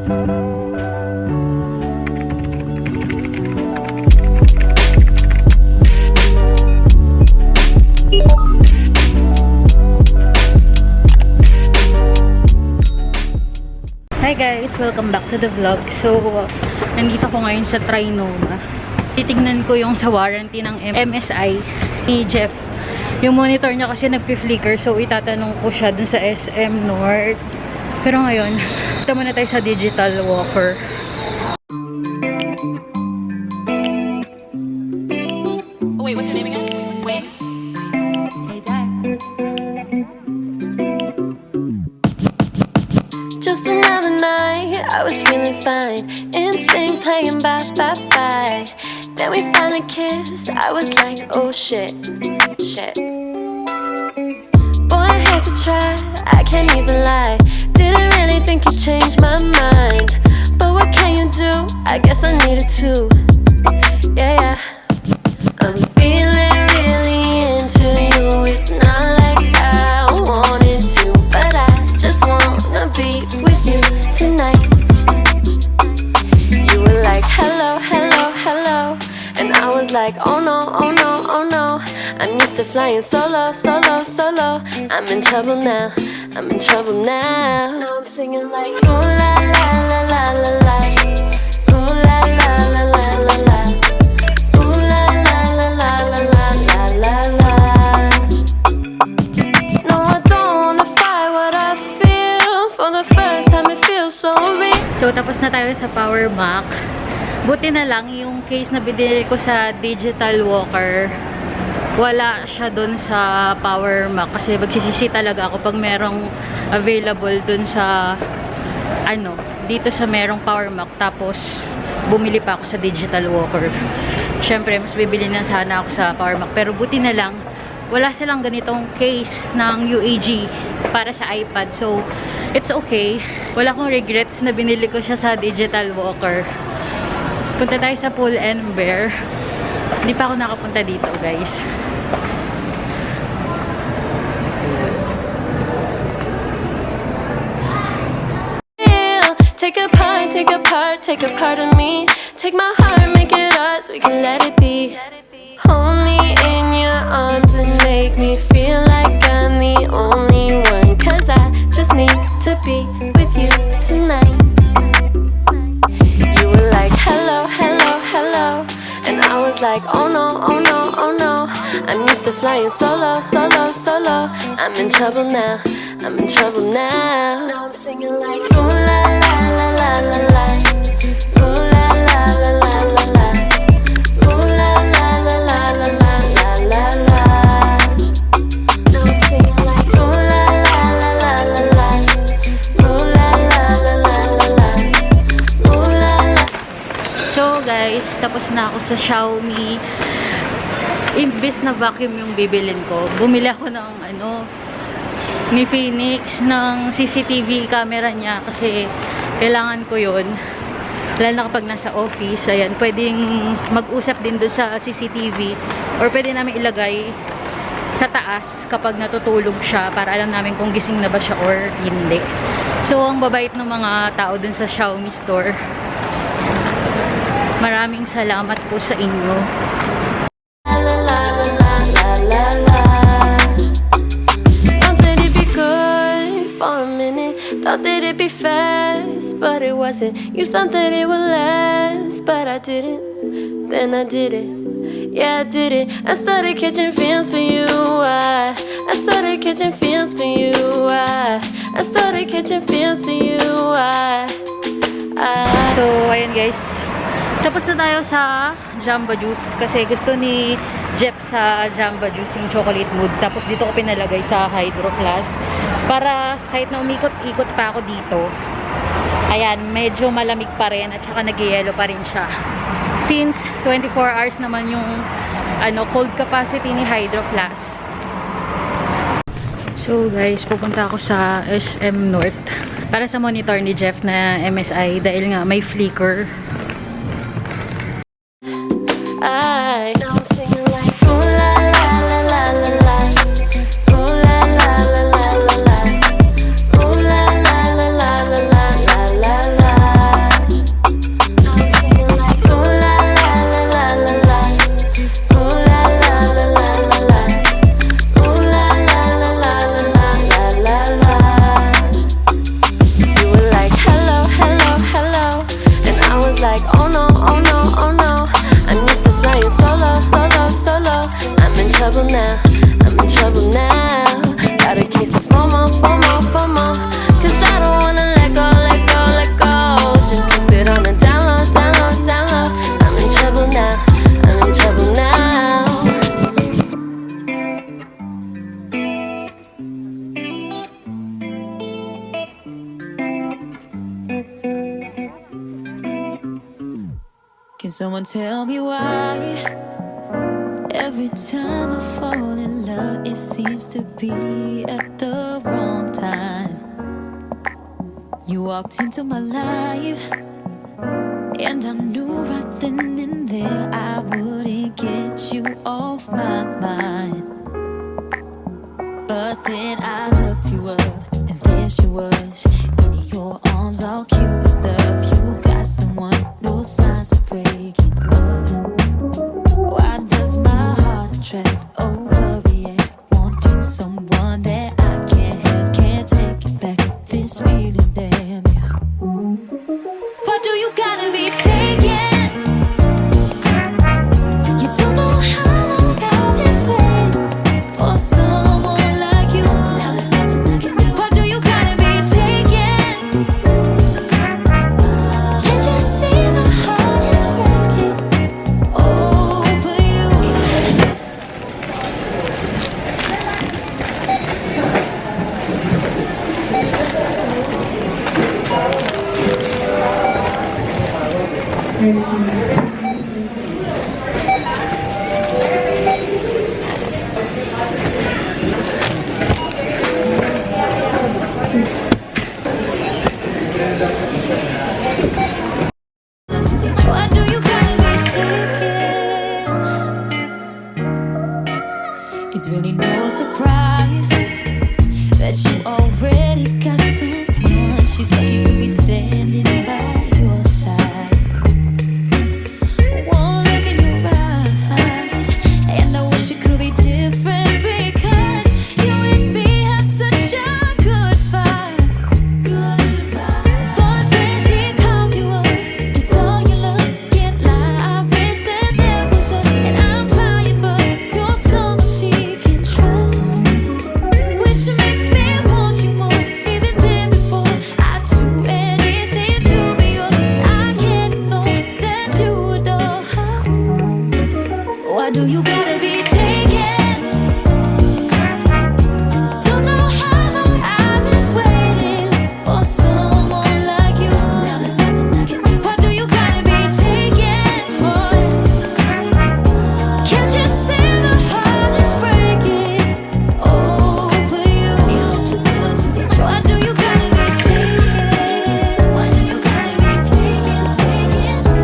Hi guys! Welcome back to the vlog. So, nandito ko ngayon sa Trinoma. Titignan ko yung sa warranty ng MSI ni Jeff. Yung monitor niya kasi nagpi-flicker, so itatanong ko siya dun sa SM North. Pero ngayon, ito muna tayo sa digital walker. Oh wait, what's your name again? Wait. Just another night, I was feeling fine. Insane playing bye bye bye. Then we finally kissed. I was like, oh shit, shit. Boy, I had to try. I can't even lie. Didn't really think you'd change my mind, but what can you do? I guess I needed to. Yeah, yeah. I'm feeling really into you. It's not like I wanted to, but I just wanna be with you tonight. You were like, hello, hello, hello, and I was like, oh no, oh no, oh no. I'm used to flying solo, solo, solo. I'm in trouble now, I'm in trouble now. Now I'm singing like, ooh la la la la la la, ooh la la la la la la, ooh la la la la la la la la. No, I don't wanna fight what I feel. For the first time it feels so real. So, tapos na tayo sa Power Mac. Buti na lang yung case na binili ko sa digital walker, wala siya dun sa Power Mac. Kasi magsisisi talaga ako pag merong available dun sa dito sa merong Power Mac. Tapos, bumili pa ako sa digital walker. Syempre, mas bibili na sana ako sa Power Mac. Pero buti na lang, wala silang ganitong case ng UAG para sa iPad. So, it's okay. Wala akong regrets na binili ko siya sa digital walker. Punta tayo sa Pull and Bear. Hindi pa ako nakapunta dito, guys. Take a part, take a part, take a part of me. Take my heart, make it ours, we can let it be. Hold me in your arms and make me feel like I'm the only one. Cause I just need to be with you tonight. You were like, hello, hello, hello, and I was like, oh no, oh no, oh no. I'm used to flying solo, solo, solo. I'm in trouble now, I'm in trouble now. Now I'm singing like, ooh la la la la la la, ooh la la la la la la, ooh la la la la la la la la. Now I'm singing like, ooh la la la la la la, ooh la la la la la la, ooh la la. So, guys, tapos na ako sa Xiaomi. Imbis na vacuum yung bibilin ko, bumili ako ng ni Phoenix ng CCTV camera niya kasi kailangan ko yun. Lalo na kapag nasa office, ayan, pwedeng mag-usap din doon sa CCTV or pwede namin ilagay sa taas kapag natutulog siya para alam namin kung gising na ba siya or hindi. So, ang babait ng mga tao doon sa Xiaomi store. Maraming salamat po sa inyo. Thought that it'd be fast, but it wasn't. You thought that it would last, but I didn't. Then I did it. Yeah, I did it. I started catching feels for you. I started catching feels for you. I started catching feels for you. So, ayun guys. Tapos na tayo sa Jamba Juice kasi gusto ni Jeff sa Jamba Juice yung chocolate mood. Tapos dito ko pinalagay sa Hydro Flask para kahit na umikot-ikot pa ako dito, ayan, medyo malamig pa rin at saka nag-yelo pa rin siya. Since 24 hours naman yung cold capacity ni Hydro Flask. So guys, pupunta ako sa SM North para sa monitor ni Jeff na MSI dahil nga may flicker. Now I'm singing like, ooh la la la la la la, ooh la la la la la la, ooh la la la la la la la la. Can someone tell me why? Every time I fall in love, it seems to be at the wrong time. You walked into my life, and I knew right then and there I wouldn't get you off my mind. But then I looked you up, and there she was, in your arms all cute and stuff. You got someone, no signs of breaking up. Why does my heart attract, overreact, wanting someone that I can't have, can't take it back, this feeling, damn yeah. Why do you gotta be taken? You don't know how long I've been waiting for someone like you. Now there's nothing I can do. Why do you gotta be taken? Can't you see my heart is breaking over you? Why do you gotta be taken? It's really no surprise that you already got someone. She's lucky to be standing by your side. One look in your eyes, and I wish it could be different, because you and me have such a good vibe. Good vibe. But when she calls you up, gets all your love, get like I wish that there was us. And I'm trying, but you're someone she can trust, which makes me want you more. Even then, before I do anything to be yours, I can't ignore that you adore her. Why do you gotta be taken? Don't know how long I've been waiting for someone like you. Now there's nothing I can do. Why do you gotta be taken, boy? Can't you see my heart is breaking over you? You're just too good to be true. Why do you gotta be taken? Why do you gotta be taken?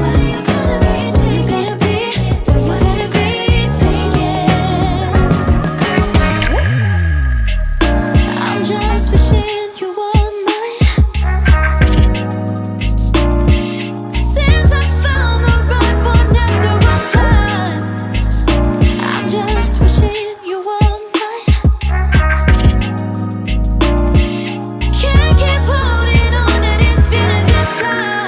Why do you gotta be taken? You gotta be taken. I'm just wishing you were mine. Seems I found the right one at the wrong time. I'm just wishing you were mine. Can't keep holding on to these feelings inside.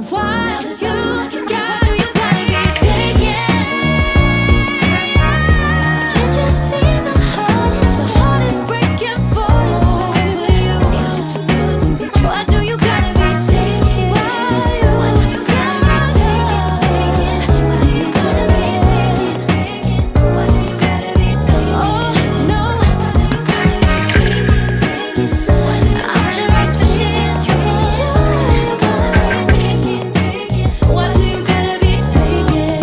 Why do you gotta be taken? Can't you see my heart is breaking for you? You're just too good to be true. Why do you gotta be taken? Why do you gotta be taken? Why do you gotta be taken? Why do you gotta be taken? Oh no, why do you gotta be taken? I'm just wishing you were taken. Why do you gotta be taken?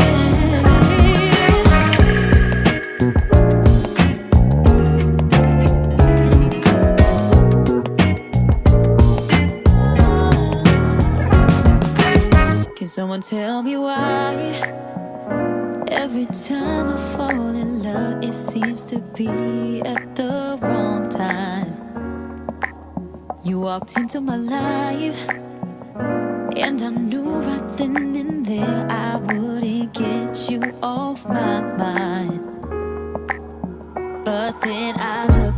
Can someone tell me why? Every time I fall in love, it seems to be at the wrong time. You walked into my life, and I knew right then and there I wouldn't get you off my mind. But then I looked